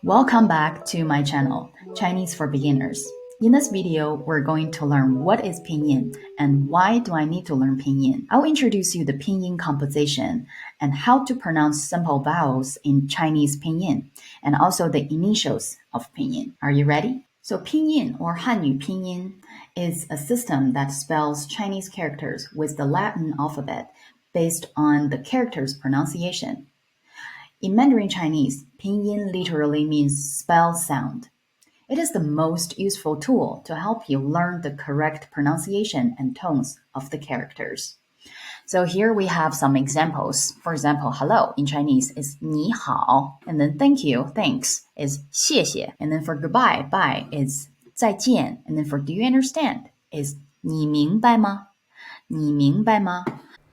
Welcome back to my channel, Chinese for Beginners. In this video, we're going to learn what is Pinyin and why do I need to learn Pinyin. I'll introduce you the Pinyin composition and how to pronounce simple vowels in Chinese Pinyin and also the initials of Pinyin. Are you ready? So Pinyin or Hanyu Pinyin is a system that spells Chinese characters with the Latin alphabet based on the character's pronunciation. In Mandarin Chinese, Pinyin literally means spell sound. It is the most useful tool to help you learn the correct pronunciation and tones of the characters. So here we have some examples. For example, hello in Chinese is 你好, and then thank you, thanks is 谢谢, and then for goodbye, bye is 再见, and then for do you understand is 你明白吗?你明白吗?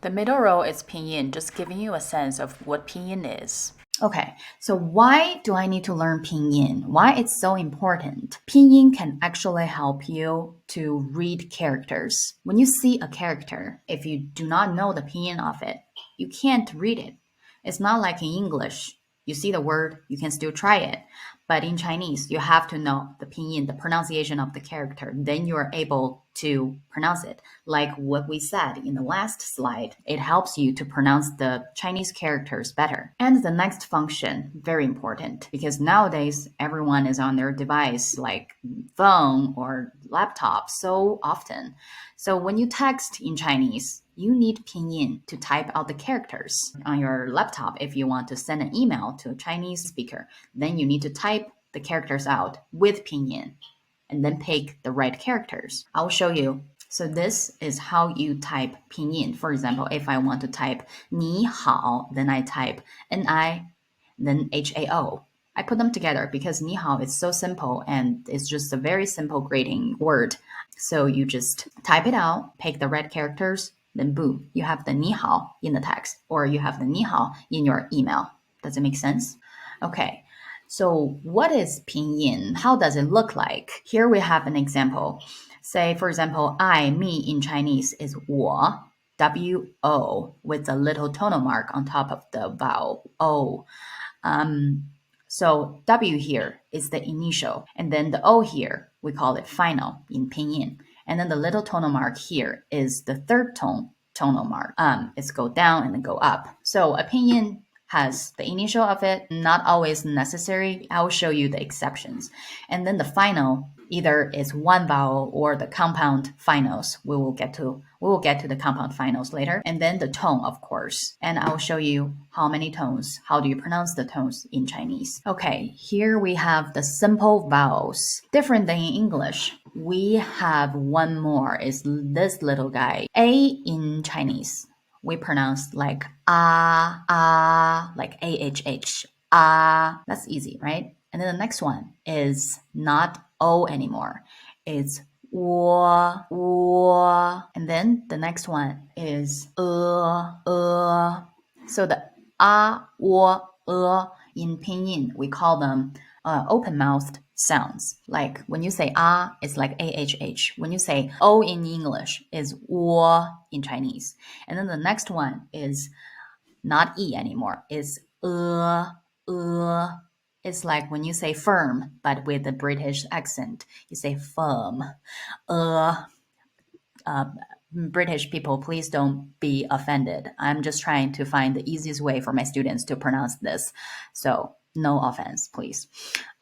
The middle row is Pinyin, just giving you a sense of what Pinyin is. Okay, so why do I need to learn Pinyin? Why it's so important? Pinyin can actually help you to read characters. When you see a character, if you do not know the Pinyin of it, you can't read it. It's not like in English. You see the word, you can still try it. But in Chinese, you have to know the Pinyin, the pronunciation of the character. Then you are able to pronounce it. Like what we said in the last slide, it helps you to pronounce the Chinese characters better. And the next function, very important, because nowadays everyone is on their device like phone or laptop so often. So when you text in Chinese, you need Pinyin to type out the characters. On your laptop, if you want to send an email to a Chinese speaker, then you need to type the characters out with Pinyin and then pick the right characters. I'll show you. So this is how you type Pinyin. For example, if I want to type 你好, then I type Ni, then Hao. I put them together because 你好 is so simple and it's just a very simple greeting word. So you just type it out, pick the right characters, then boom, you have the 你好 in the text, or you have the 你好 in your email. Does it make sense? Okay, so what is Pinyin? How does it look like? Here we have an example. Say, for example, I, me in Chinese is 我, W-O, with a little tonal mark on top of the vowel O. So W here is the initial, and then the O here, we call it final in Pinyin. And then the little tonal mark here is the third tonal mark. It's go down and then go up. So a Pinyin has the initial of it, not always necessary. I will show you the exceptions. And then the final either is one vowel or the compound finals. We will get to the compound finals later. And then the tone, of course. And I'll show you how many tones, how do you pronounce the tones in Chinese. Okay, here we have the simple vowels. Different than in English. We have one more, is this little guy. A in Chinese, we pronounce like like ahh, that's easy, right? And then the next one is not O anymore. It's 我, and then the next one is So the 我, in Pinyin, we call them open-mouthed sounds. Like when you say it's like ahh. When you say O in English, is 我 in Chinese. And then the next one is not E anymore. It's It's like when you say firm, but with a British accent, you say firm. British people, please don't be offended. I'm just trying to find the easiest way for my students to pronounce this. So no offense, please.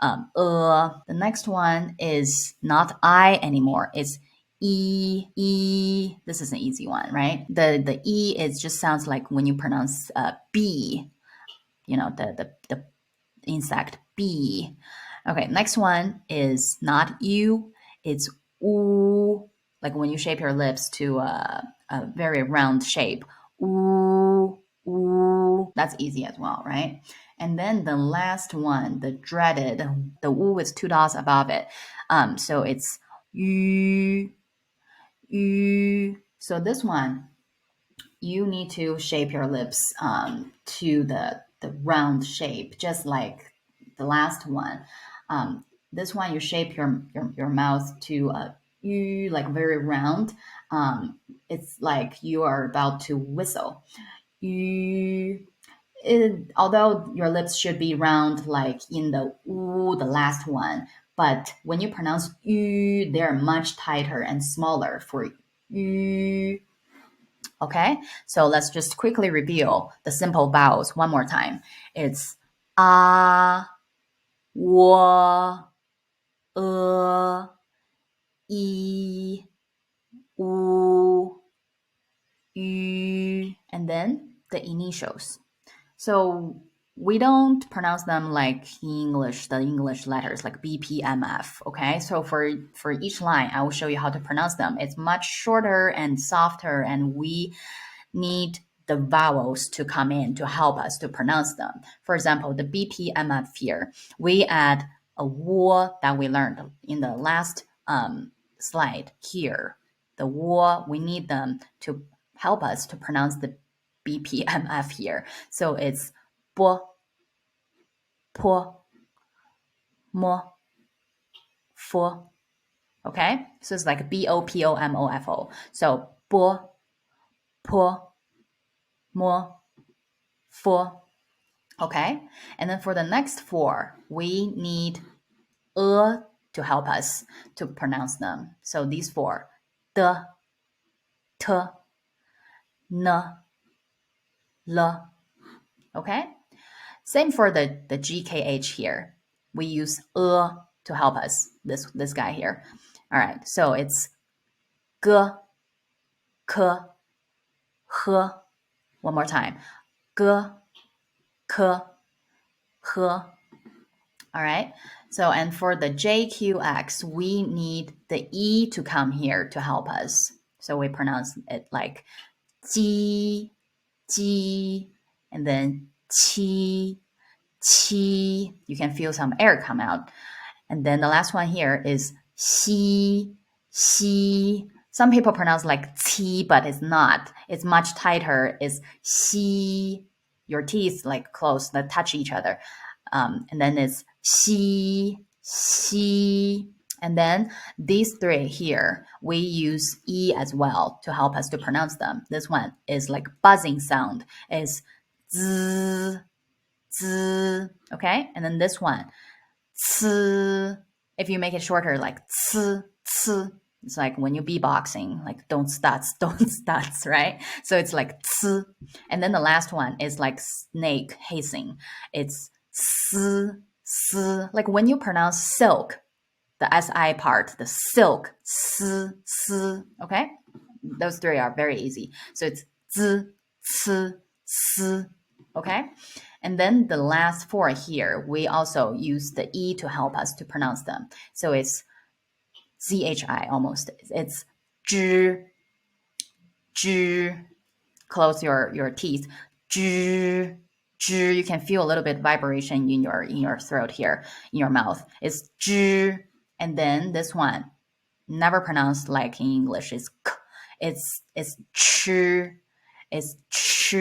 The next one is not I anymore. It's E. This is an easy one, right? The E is just sounds like when you pronounce B, you know, the insect bee. Okay, next one is not you, it's oo, like when you shape your lips to a very round shape. Ooh, that's easy as well, right? And then the last one, the dreaded, the oo with two dots above it. So it's yu. So this one, you need to shape your lips to the round shape, just like the last one. This one, you shape your mouth to like very round. It's like you are about to whistle. although your lips should be round like in the u, the last one, but when you pronounce yu, they're much tighter and smaller for yu. Okay, so let's just quickly review the simple vowels one more time. It's a, wo, i, u, yu, and then the initials. So we don't pronounce them like English, the English letters like BPMF. Okay, so for each line, I will show you how to pronounce them. It's much shorter and softer, and we need the vowels to come in to help us to pronounce them. For example, the BPMF here, we add a wo that we learned in the last slide here. The wo, we need them to help us to pronounce the BPMF here. So it's bo, po, mo, fo. Okay, so it's like BOPOMOFO. So bo, po, mo, fo. Okay, and then for the next four, we need to help us to pronounce them. So these four, the, t, n, l. Okay, same for the GKH here. We use to help us, this guy here. All right, so it's g, k, h. One more time. G, k, h. All right. So, and for the JQX, we need the E to come here to help us. So we pronounce it like ji, ji, and then qi, qi. You can feel some air come out. And then the last one here is xi, xi. Some people pronounce like qi, but it's not. It's much tighter. It's xi. Your teeth like close, that touch each other. And then it's xi, xi. And then these three here, we use E as well to help us to pronounce them. This one is like buzzing sound, is z, z, okay? And then this one, c. If you make it shorter, like c, c. It's like when you're beatboxing, like don't stuts, don't stuts, right? So it's like c. And then the last one is like snake hissing. It's s, s. Like when you pronounce silk, the si part, the silk, s, s. Okay, those three are very easy. So it's z, c, s. Okay, and then the last four here, we also use the e to help us to pronounce them. So it's zhi almost. It's zh, zh. Close your teeth. Zh, zh. You can feel a little bit vibration in your throat here, in your mouth. It's zh. And then this one, never pronounced like in English, is k. It's ch. It's ch,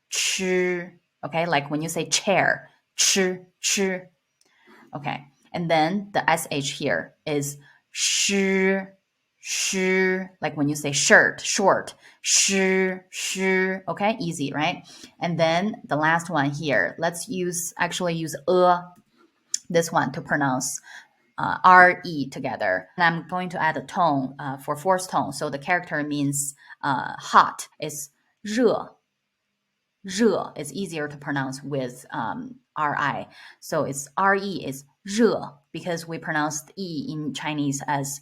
ch. Okay, like when you say chair, ch, ch. Okay, and then the sh here is sh, sh. Like when you say shirt, short, sh, sh. Okay, easy, right? And then the last one here, let's actually use this one to pronounce re together. And I'm going to add a tone for fourth tone. So the character means hot. It's 热. 热 is easier to pronounce with ri. So it's re is 热 because we pronounced e in Chinese as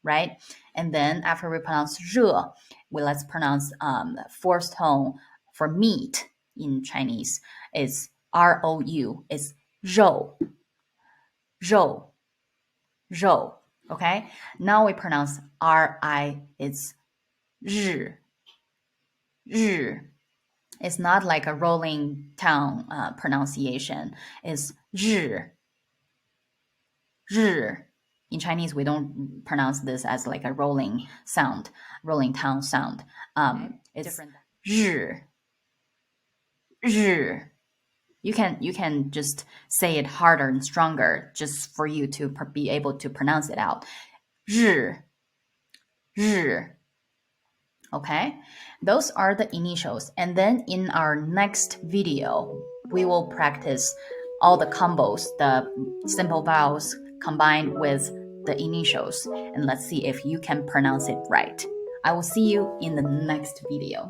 right? And then after we pronounce 热, let's pronounce fourth tone for meat in Chinese is rou. It's 肉. 肉, 肉. Okay? Now we pronounce ri. It's 日. 日. It's not like a rolling tongue pronunciation. It's 日. 日. In Chinese, we don't pronounce this as like a rolling tongue sound. It's different. 日. 日. You can just say it harder and stronger just for you to be able to pronounce it out. 日, 日. Okay, those are the initials. And then in our next video, we will practice all the combos, the simple vowels combined with the initials. And let's see if you can pronounce it right. I will see you in the next video.